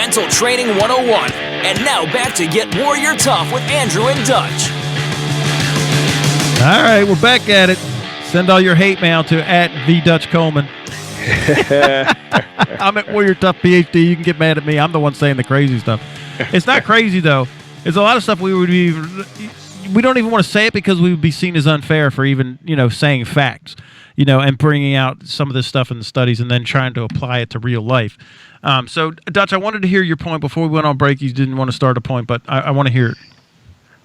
Mental Training 101. And now back to Get Warrior Tough with Andrew and Dutch. All right, we're back at it. Send all your hate mail to @TheDutchColeman. I'm at Warrior Tough PhD. You can get mad at me. I'm the one saying the crazy stuff. It's not crazy, though. It's a lot of stuff we don't even want to say it because we would be seen as unfair for even, saying facts, and bringing out some of this stuff in the studies and then trying to apply it to real life. So, Dutch, I wanted to hear your point before we went on break. You didn't want to start a point, but I want to hear it.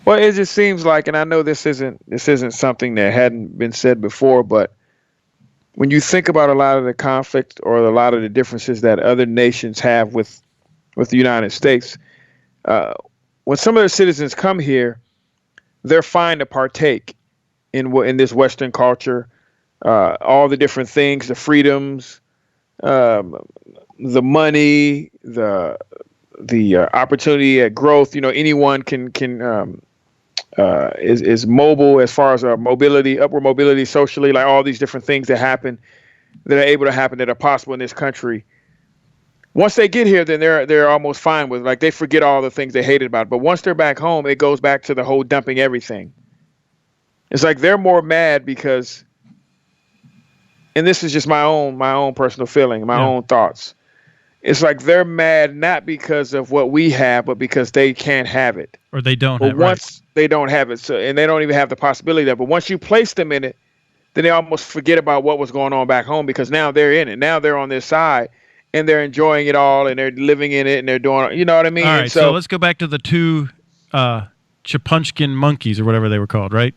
Well, it just seems like, and I know this isn't something that hadn't been said before, but when you think about a lot of the conflict or a lot of the differences that other nations have with the United States, when some of their citizens come here, they're fine to partake in this Western culture, all the different things, the freedoms, the money, the opportunity at growth. Anyone is mobile as far as mobility, upward mobility socially, like all these different things that happen, that are able to happen, that are possible in this country. Once they get here, then they're almost fine with, like, they forget all the things they hated about it. But once they're back home, it goes back to the whole dumping everything. It's like they're more mad because, and this is just my own personal feeling, my own thoughts. It's like they're mad not because of what we have, but because they can't have it. Or they don't have it. Once they don't have it, so, and they don't even have the possibility of it. But once you place them in it, then they almost forget about what was going on back home because now they're in it. Now they're on this side. And they're enjoying it all, and they're living in it, and they're doing, you know what I mean? All right, so let's go back to the two Chapunchkin monkeys or whatever they were called, right?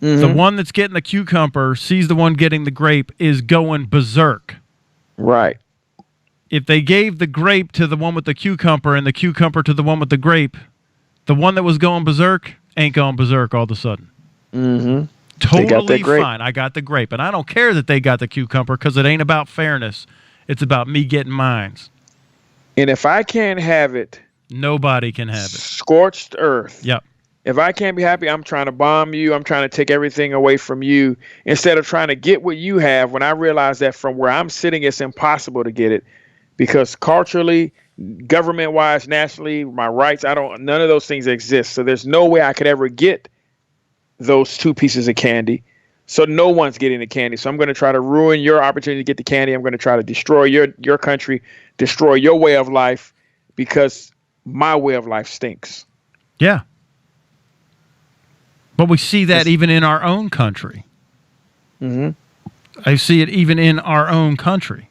Mm-hmm. The one that's getting the cucumber sees the one getting the grape is going berserk. Right. If they gave the grape to the one with the cucumber and the cucumber to the one with the grape, the one that was going berserk ain't going berserk all of a sudden. Mm-hmm. Totally fine. I got the grape. And I don't care that they got the cucumber because it ain't about fairness. It's about me getting mines. And if I can't have it, nobody can have it. Scorched earth. Yep. If I can't be happy, I'm trying to bomb you. I'm trying to take everything away from you instead of trying to get what you have. When I realize that from where I'm sitting, it's impossible to get it because culturally, government-wise, nationally, my rights, none of those things exist. So there's no way I could ever get those two pieces of candy. So no one's getting the candy. So I'm going to try to ruin your opportunity to get the candy. I'm going to try to destroy your country, destroy your way of life because my way of life stinks. Yeah. But we see that even in our own country. Mm-hmm. I see it even in our own country.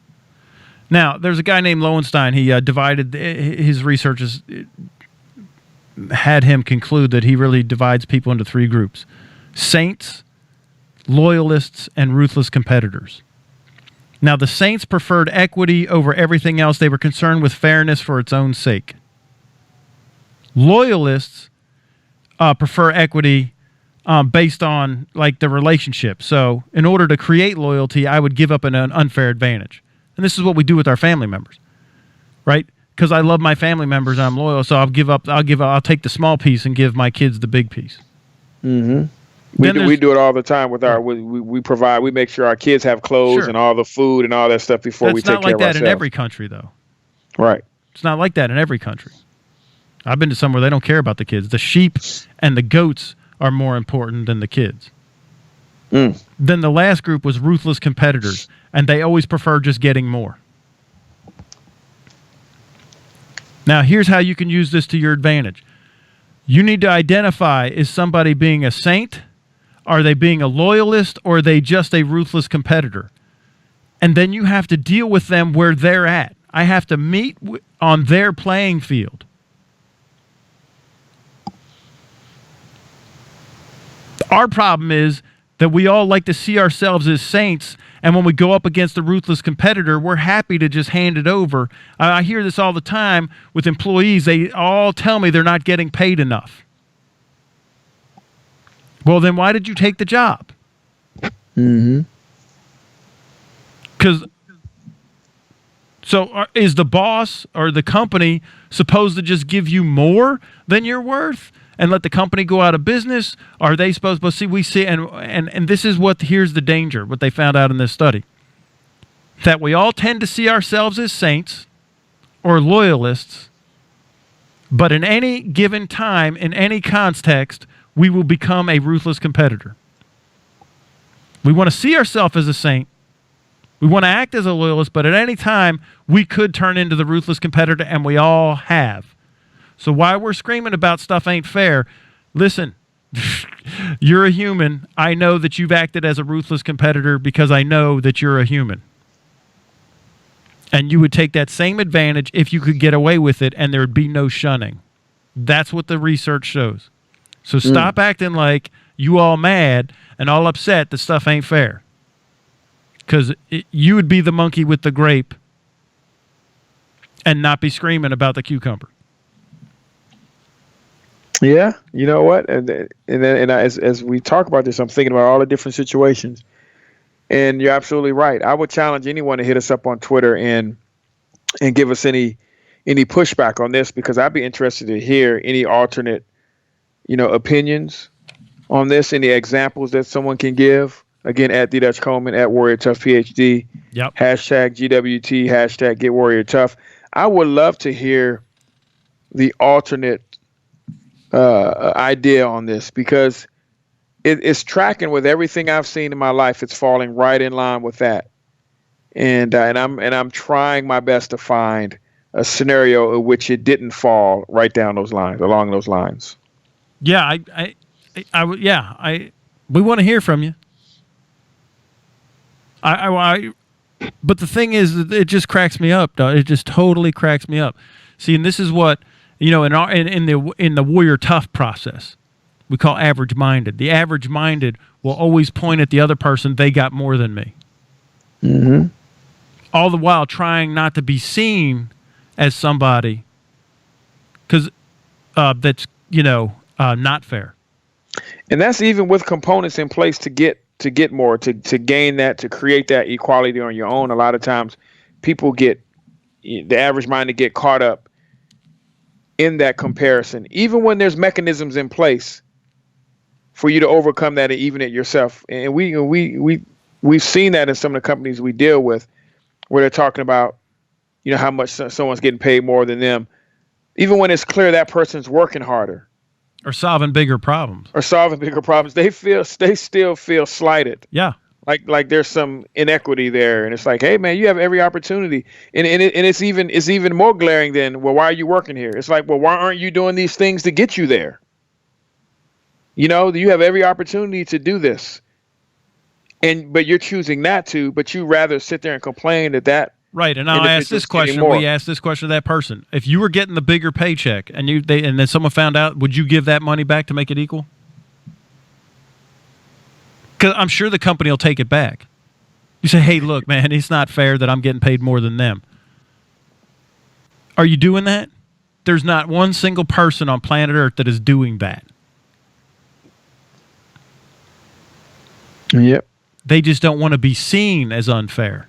Now, there's a guy named Lowenstein. He divided his research had him conclude that he really divides people into three groups: saints, loyalists, and ruthless competitors. Now, the saints preferred equity over everything else. They were concerned with fairness for its own sake. Loyalists prefer equity based on, like, the relationship. So in order to create loyalty, I would give up an unfair advantage. And this is what we do with our family members, right? Because I love my family members and I'm loyal, so I'll take the small piece and give my kids the big piece. Mm-hmm. We do it all the time with we make sure our kids have clothes and all the food and all that stuff before we take care of ourselves. It's not like that in every country, though. Right. It's not like that in every country. I've been to somewhere they don't care about the kids. The sheep and the goats are more important than the kids. Mm. Then the last group was ruthless competitors, and they always prefer just getting more. Now, here's how you can use this to your advantage. You need to identify, is somebody being a saint? Are they being a loyalist, or are they just a ruthless competitor? And then you have to deal with them where they're at. I have to meet on their playing field. Our problem is that we all like to see ourselves as saints, and when we go up against a ruthless competitor, we're happy to just hand it over. I hear this all the time with employees. They all tell me they're not getting paid enough. Well, then why did you take the job? Mm-hmm. So is the boss or the company supposed to just give you more than you're worth and let the company go out of business? Are they supposed to see, and this is here's the danger, what they found out in this study, that we all tend to see ourselves as saints or loyalists But in any given time, in any context, we will become a ruthless competitor. We want to see ourselves as a saint. We want to act as a loyalist, but at any time, we could turn into the ruthless competitor, and we all have. So while we're screaming about stuff ain't fair, listen, you're a human. I know that you've acted as a ruthless competitor because I know that you're a human. And you would take that same advantage if you could get away with it, and there would be no shunning. That's what the research shows. So stop acting like you all mad and all upset that stuff ain't fair. Because you would be the monkey with the grape and not be screaming about the cucumber. Yeah, you know what? As we talk about this, I'm thinking about all the different situations. And you're absolutely right. I would challenge anyone to hit us up on Twitter and give us any pushback on this, because I'd be interested to hear any alternate, opinions on this, any examples that someone can give. Again, at the Dutch Coleman, at Warrior Tough PhD, yep. hashtag GWT, hashtag Get Warrior Tough. I would love to hear the alternate idea on this, because it's tracking with everything I've seen in my life. It's falling right in line with that, and I'm trying my best to find a scenario in which it didn't fall right down those lines, along those lines. Yeah, we want to hear from you. But the thing is, it just cracks me up, though. It just totally cracks me up. See, and this is what in the Warrior Tough process, we call average-minded. The average-minded will always point at the other person. They got more than me. Mm-hmm. All the while trying not to be seen as somebody, because that's not fair. And that's even with components in place to get more, to gain that, to create that equality on your own. A lot of times, people the average-minded get caught up in that comparison, even when there's mechanisms in place for you to overcome that and even it yourself. And we've seen that in some of the companies we deal with, where they're talking about, how much someone's getting paid more than them, even when it's clear that person's working harder or solving bigger problems. They still feel slighted. Yeah. Like there's some inequity there, and it's like, hey man, you have every opportunity, and it's even more glaring than, well, why are you working here? It's like, well, why aren't you doing these things to get you there? You have every opportunity to do this, but you're choosing not to. But you rather sit there and complain that. Right, and I'll ask this question. We asked this question to that person: if you were getting the bigger paycheck, and then someone found out, would you give that money back to make it equal? Because I'm sure the company will take it back. You say, hey, look, man, it's not fair that I'm getting paid more than them. Are you doing that? There's not one single person on planet Earth that is doing that. Yep. They just don't want to be seen as unfair.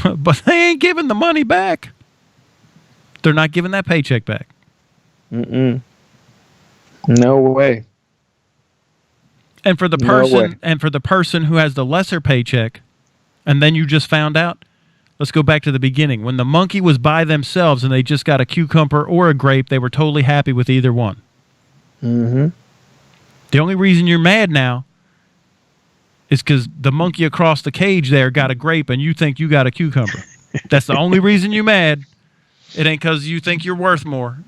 But they ain't giving the money back. They're not giving that paycheck back. No way. And for the person who has the lesser paycheck, and then you just found out, let's go back to the beginning. When the monkey was by themselves and they just got a cucumber or a grape, they were totally happy with either one. Mm-hmm. The only reason you're mad now is because the monkey across the cage there got a grape and you think you got a cucumber. That's the only reason you're mad. It ain't because you think you're worth more.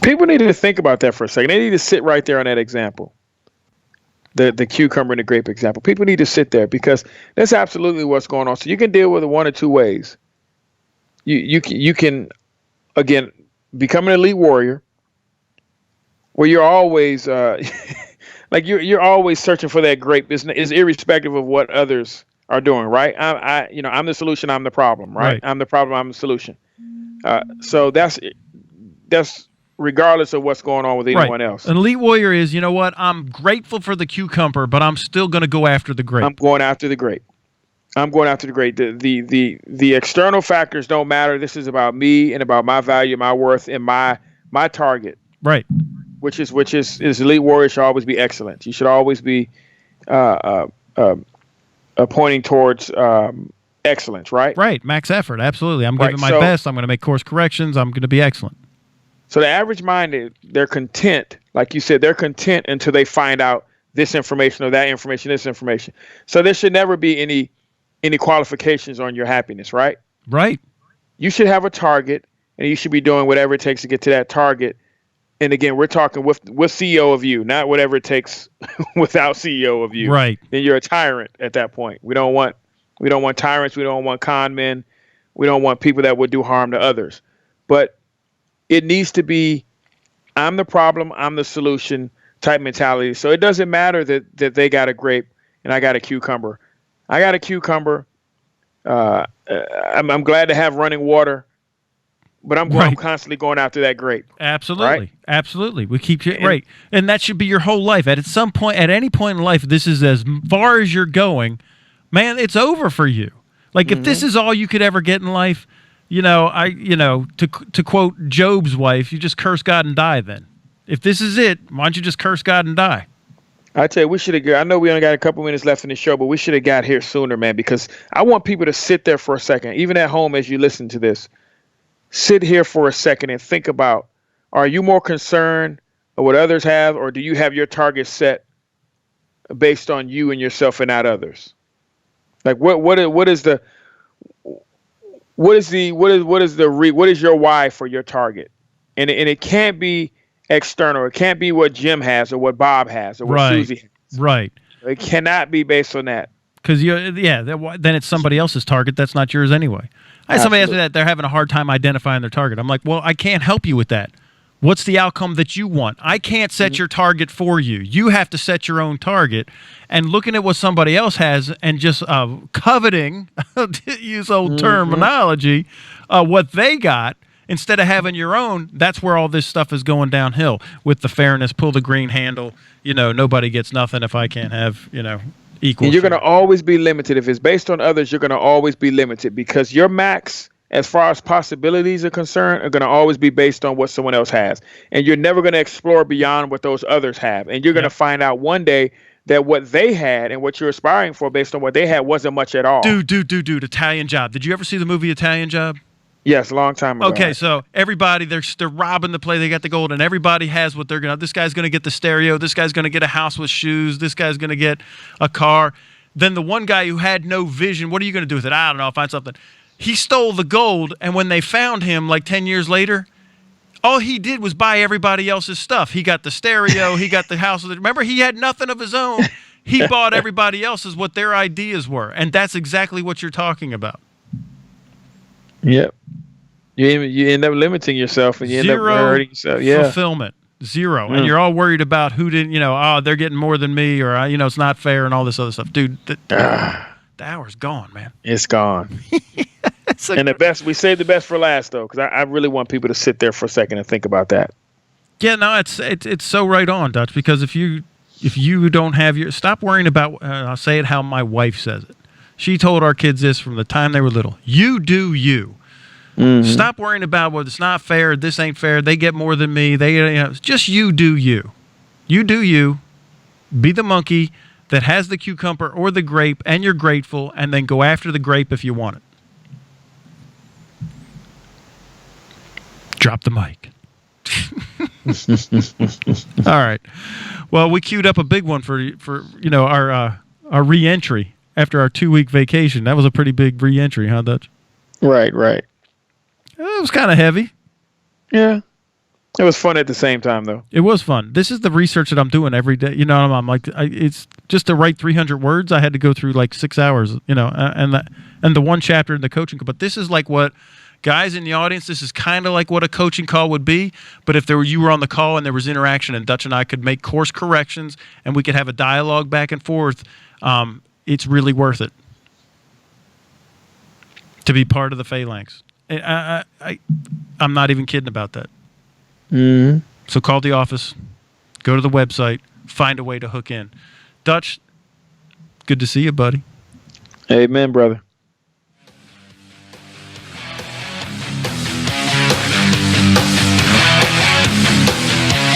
People need to think about that for a second. They need to sit right there on that example. The cucumber and the grape example. People need to sit there, because that's absolutely what's going on. So you can deal with it one or two ways. You can, again, become an elite warrior, where you're always you're always searching for that grape. Is irrespective of what others are doing, right? I'm the solution, I'm the problem, right? I'm the problem, I'm the solution. So that's regardless of what's going on with anyone else. An elite warrior is, you know what? I'm grateful for the cucumber, but I'm still going to go after the grape. I'm going after the grape. The external factors don't matter. This is about me and about my value, my worth, and my target. Right. Which is elite warrior should always be excellent. You should always be pointing towards excellence, right? Right. Max effort. Absolutely. I'm Right, giving my so- best. I'm going to make course corrections. I'm going to be excellent. So the average mind, they're content, like you said, they're content until they find out this information or that information, this information. So there should never be any qualifications on your happiness, right? Right. You should have a target, and you should be doing whatever it takes to get to that target. And again, we're talking with CEO of you, not whatever it takes without CEO of you. Right. Then you're a tyrant at that point. We don't want tyrants. We don't want con men. We don't want people that would do harm to others. But it needs to be, I'm the problem, I'm the solution type mentality. So it doesn't matter that they got a grape and I got a cucumber. I got a cucumber. I'm glad to have running water, but I'm constantly going after that grape. Absolutely. Right? Absolutely. We keep you right. And that should be your whole life. At some point, at any point in life, this is as far as you're going, man, it's over for you. Like if this is all you could ever get in life, to quote Job's wife, you just curse God and die then. If this is it, why don't you just curse God and die? I tell you, we should have. I know we only got a couple minutes left in the show, but we should have got here sooner, man, because I want people to sit there for a second, even at home as you listen to this. Sit here for a second and think about, are you more concerned of what others have, or do you have your target set based on you and yourself and not others? Like what is your why for your target? And it can't be external. It can't be what Jim has or what Bob has or what Susie has. Right. It cannot be based on that. Because then it's somebody else's target. That's not yours anyway. I had somebody ask me that they're having a hard time identifying their target. I'm like, well, I can't help you with that. What's the outcome that you want? I can't set your target for you. You have to set your own target. And looking at what somebody else has and just coveting, to use old terminology, what they got instead of having your own, that's where all this stuff is going downhill with the fairness, pull the green handle. Nobody gets nothing if I can't have, equal. And you're going to always be limited. If it's based on others, you're going to always be limited because your max, as far as possibilities are concerned, are going to always be based on what someone else has. And you're never going to explore beyond what those others have. And you're going to find out one day that what they had and what you're aspiring for based on what they had wasn't much at all. Dude, Italian Job. Did you ever see the movie Italian Job? Yes, a long time ago. Okay, so everybody, they're robbing the play. They got the gold, and everybody has what they're going to. This guy's going to get the stereo. This guy's going to get a house with shoes. This guy's going to get a car. Then the one guy who had no vision, what are you going to do with it? I don't know. I'll find something. He stole the gold, and when they found him like 10 years later, all he did was buy everybody else's stuff. He got the stereo. He got the house. Remember, he had nothing of his own. He bought everybody else's what their ideas were, and that's exactly what you're talking about. Yep. You end up limiting yourself, and you end up hurting yourself. Yeah. Fulfillment. Zero. And you're all worried about who didn't, they're getting more than me, or, it's not fair and all this other stuff. Dude, the hour's gone, man. It's gone. And we save the best for last, though, because I really want people to sit there for a second and think about that. Yeah, no, it's so right on, Dutch, because if you don't have stop worrying about, I'll say it how my wife says it. She told our kids this from the time they were little. You do you. Mm-hmm. Stop worrying about it's not fair. This ain't fair. They get more than me. Just you do you. You do you. Be the monkey that has the cucumber or the grape, and you're grateful, and then go after the grape if you want it. Drop the mic. All right. Well, we queued up a big one for our re-entry after our 2-week vacation. That was a pretty big re-entry, huh, Dutch? Right. It was kind of heavy. Yeah. It was fun at the same time, though. It was fun. This is the research that I'm doing every day. I'm like, it's just to write 300 words. I had to go through like 6 hours, and the one chapter in the coaching. But this is like what, guys in the audience, this is kind of like what a coaching call would be. But if you were on the call and there was interaction and Dutch and I could make course corrections and we could have a dialogue back and forth, it's really worth it to be part of the phalanx. I'm not even kidding about that. Mm-hmm. So call the office, go to the website, find a way to hook in. Dutch, good to see you, buddy. Amen, brother.